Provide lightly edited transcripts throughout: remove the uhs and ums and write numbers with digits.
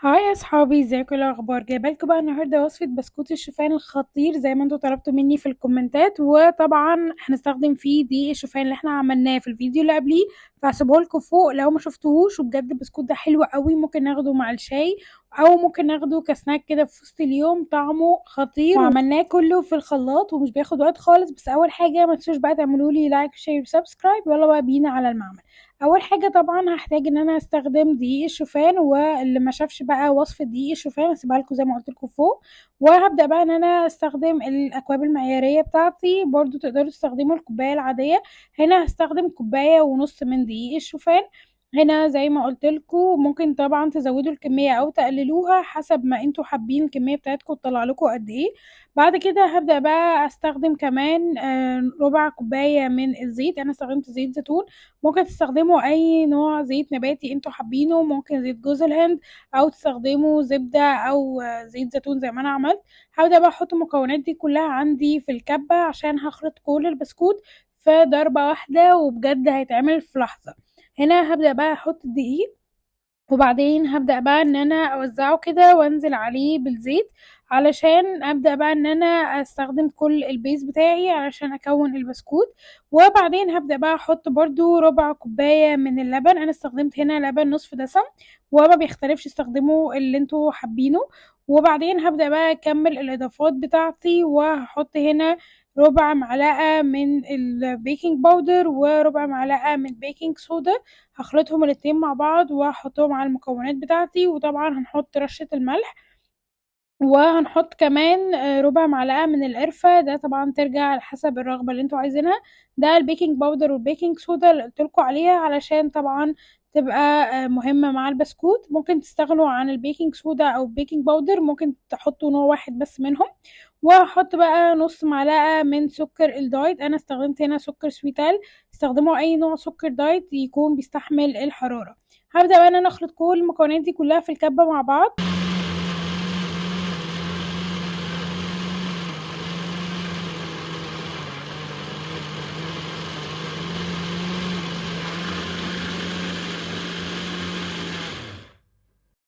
هاي يا صحابي، ازيكم؟ إيه الاخبار؟ جايبه لكم بقى النهارده وصفه بسكوت الشوفان الخطير زي ما انتوا طلبتوا مني في الكومنتات. وطبعا هنستخدم فيه دقيق الشوفان اللي احنا عملناه في الفيديو اللي قبليه، فهسيبه لكم فوق لو ما شفتوهوش. وبجد البسكوت ده حلو قوي، ممكن ناخده مع الشاي او ممكن ناخده كسناك كده في وسط اليوم، طعمه خطير. وعملناه كله في الخلاط ومش بياخد وقت خالص. بس اول حاجه ما تنسوش بقى تعملوا لي لايك شير وسبسكرايب. يلا بقى بينا على المعمل. اول حاجه طبعا هحتاج ان انا استخدم دقيق الشوفان، واللي ما شافش بقى وصفه دقيق الشوفان هسيبها لكم زي ما قلت لكم فوق. وهبدا بقى ان انا استخدم الاكواب المعياريه بتاعتي، برضو تقدروا تستخدموا الكوبايه العاديه. هنا هستخدم كوبايه ونص من دقيق الشوفان. هنا زي ما قلت لكم ممكن طبعا تزودوا الكميه او تقللوها حسب ما انتوا حابين الكميه بتاعتكم تطلع لكم قد ايه. بعد كده هبدا بقى استخدم كمان ربع كوبايه من الزيت. انا استخدمت زيت زيتون، ممكن تستخدموا اي نوع زيت نباتي انتوا حابينه، ممكن زيت جوز الهند او تستخدموا زبدة او زيت زيتون زي ما انا عملت. هبدأ بقى احط المكونات دي كلها عندي في الكبة عشان هخلط كل البسكوت في ضربة واحدة، وبجد هيتعمل في لحظة. هنا هبدأ بقى احط الدقيق، وبعدين هبدأ بقى ان انا اوزعه كده وانزل عليه بالزيت، علشان ابدأ بقى ان انا استخدم كل البيز بتاعي علشان اكون البسكوت. وبعدين هبدأ بقى احط برضو ربع كوباية من اللبن. انا استخدمت هنا لبن نصف دسم، وما بيختلفش، استخدموا اللي انتوا حابينه. وبعدين هبدأ بقى اكمل الاضافات بتاعتي، وهحط هنا ربع معلقة من البيكنج باودر وربع معلقة من بيكنج صودا. هخلطهم الاتنين مع بعض وهحطهم على المكونات بتاعتي. وطبعا هنحط رشة الملح، وهنحط كمان ربع معلقة من القرفة، ده طبعا ترجع على حسب الرغبة اللي انتوا عايزينها. ده البيكنج باودر والبيكنج صودا اللي قلتلكوا عليها علشان طبعا تبقى مهمة مع البسكوت. ممكن تستغنوا عن البيكنج صودا او البيكنج باودر، ممكن تحطوا نوع واحد بس منهم. وهحط بقى نص معلقة من سكر الدايت. انا استخدمت هنا سكر سويتال، استخدموا اي نوع سكر دايت يكون بيستحمل الحرارة. هبدأ بقى ان انا اخلط كل المكونات دي كلها في الكبة مع بعض.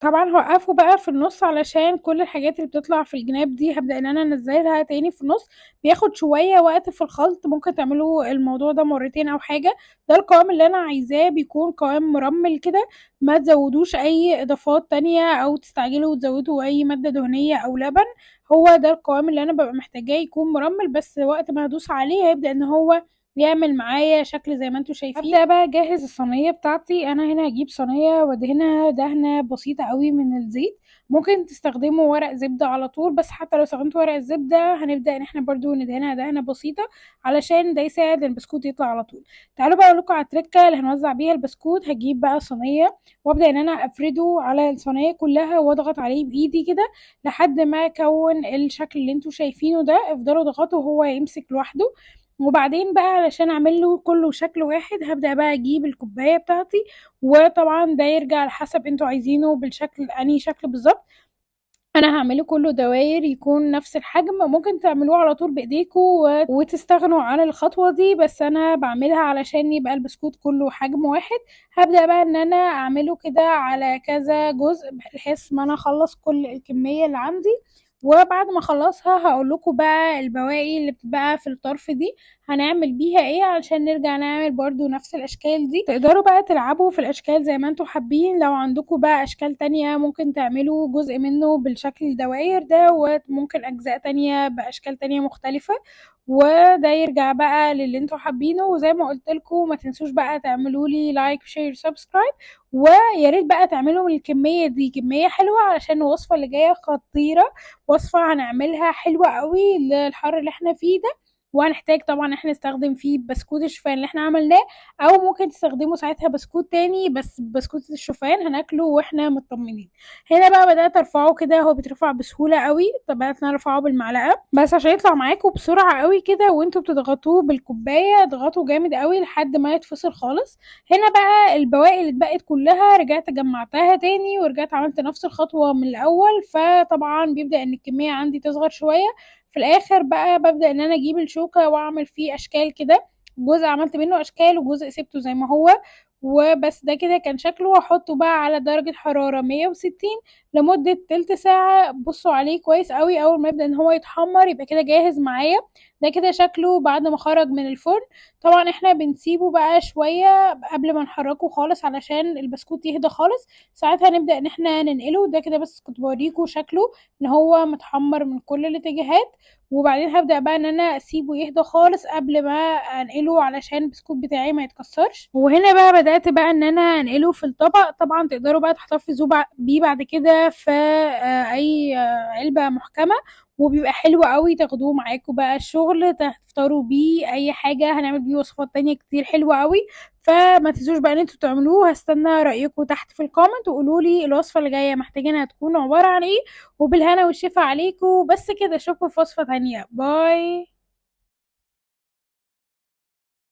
طبعا هوقفه بقى في النص علشان كل الحاجات اللي بتطلع في الجناب دي هبدأ ان انا انزلها تاني في النص. بياخد شوية وقت في الخلط، ممكن تعملوا الموضوع ده مرتين او حاجة. ده القوام اللي انا عايزاه، بيكون قوام مرمل كده. ما تزودوش اي اضافات تانية او تستعجلوا وتزودوا اي مادة دهنية او لبن. هو ده القوام اللي انا ببقى محتاجاه يكون مرمل، بس وقت ما هدوس عليه هيبدأ ان هو يعمل معايا شكل زي ما انتوا شايفين. هبدأ بقى اجهز الصينية بتاعتي. انا هنا هجيب صينية وادهنها دهنة بسيطة قوي من الزيت. ممكن تستخدموا ورق زبدة على طول، بس حتى لو استخدمتوا ورق الزبدة هنبدأ ان احنا برضو ندهنها دهنة بسيطة علشان ده يساعد البسكوت يطلع على طول. تعالوا بقى اقولكم على التركة اللي هنوزع بيها البسكوت. هجيب بقى صينية وابدأ ان انا افرده على الصينية كلها واضغط عليه بايدي كده لحد ما اكون الشكل اللي انتوا شايفينه ده. افضلوا اضغطوا وهو يمسك لوحده. وبعدين بقى علشان اعمل له كله شكل واحد هبدأ بقى اجيب الكوباية بتاعتي، وطبعا ده يرجع على حسب انتوا عايزينه بالشكل انهي شكل بالظبط. انا هعمله كله دواير يكون نفس الحجم. ممكن تعملوه على طول بايديكم وتستغنوا عن الخطوة دي، بس انا بعملها علشان يبقى البسكوت كله حجم واحد. هبدأ بقى ان انا اعمله كده على كذا جزء بحيث ما انا اخلص كل الكمية اللي عندي. وبعد ما اخلصها هقول لكم بقى البواقي اللي بتبقى في الطرف دي هنعمل بيها ايه علشان نرجع نعمل برضو نفس الاشكال دي. تقدروا بقى تلعبوا في الاشكال زي ما انتوا حابين. لو عندكم بقى اشكال تانية ممكن تعملوا جزء منه بالشكل الدوائر ده، وممكن اجزاء تانية باشكال تانية مختلفة. وده يرجع بقى للي انتوا حابينه. وزي ما قلت لكم ما تنسوش بقى تعملوا لي لايك شير سبسكرايب. ويا ريت بقى تعملوا من الكمية دي كمية حلوة علشان الوصفة اللي جاية خطيرة. وصفة هنعملها حلوة قوي للحر اللي احنا فيه ده. وهنحتاج طبعا احنا نستخدم فيه بسكوت الشوفان اللي احنا عملناه، او ممكن تستخدموا ساعتها بسكوت تاني، بس بسكوت الشوفان هناكله واحنا مطمنين. هنا بقى بدأت ارفعه كده، هو بيترفع بسهولة قوي. طب بدأت ارفعه بالمعلقة بس عشان يطلع معاكم بسرعة قوي كده، وانتوا بتضغطوه بالكوباية اضغطوا جامد قوي لحد ما يتفصل خالص. هنا بقى البواقي اللي اتبقت كلها رجعت جمعتها تاني ورجعت عملت نفس الخطوة من الاول. فطبعا بيبدأ ان الكمية عندي تصغر شوية. في الاخر بقى ببدأ ان انا اجيب الشوكة واعمل فيه اشكال كده. جزء عملت منه اشكال وجزء سبته زي ما هو. وبس ده كده كان شكله. وهاحطه بقى على درجة حرارة 160 لمدة تلت ساعة. بصوا عليه كويس قوي، اول ما يبدأ ان هو يتحمر يبقى كده جاهز معايا. ده كده شكله بعد ما خرج من الفرن. طبعا احنا بنسيبه بقى شوية قبل ما نحركه خالص علشان البسكوت يهدى خالص، ساعتها نبدأ ان احنا ننقله. ده كده بس كنت بوريكم شكله ان هو متحمر من كل الاتجاهات. وبعدين هبدأ بقى ان انا اسيبه يهدى خالص قبل ما انقله علشان البسكوت بتاعي ما يتكسرش. وهنا بقى بدأت بقى ان انا انقله في الطبق. طبعا تقدروا بقى تحتفظوا بيه بعد كده في اي علبة محكمة، وبيبقى حلو قوي تاخدوه معاكم بقى الشغل، تفطروا بيه اي حاجة. هنعمل بيه وصفات تانية كتير حلوة قوي. فما تنسوش بقى ان انتوا تعملوه. هستنى رأيكم تحت في الكومنت، وقولوا لي الوصفة اللي جاية محتاجينها تكون عبارة عن ايه. وبالهنا والشفا عليكم. بس كده اشوفكم في وصفة تانية. باي.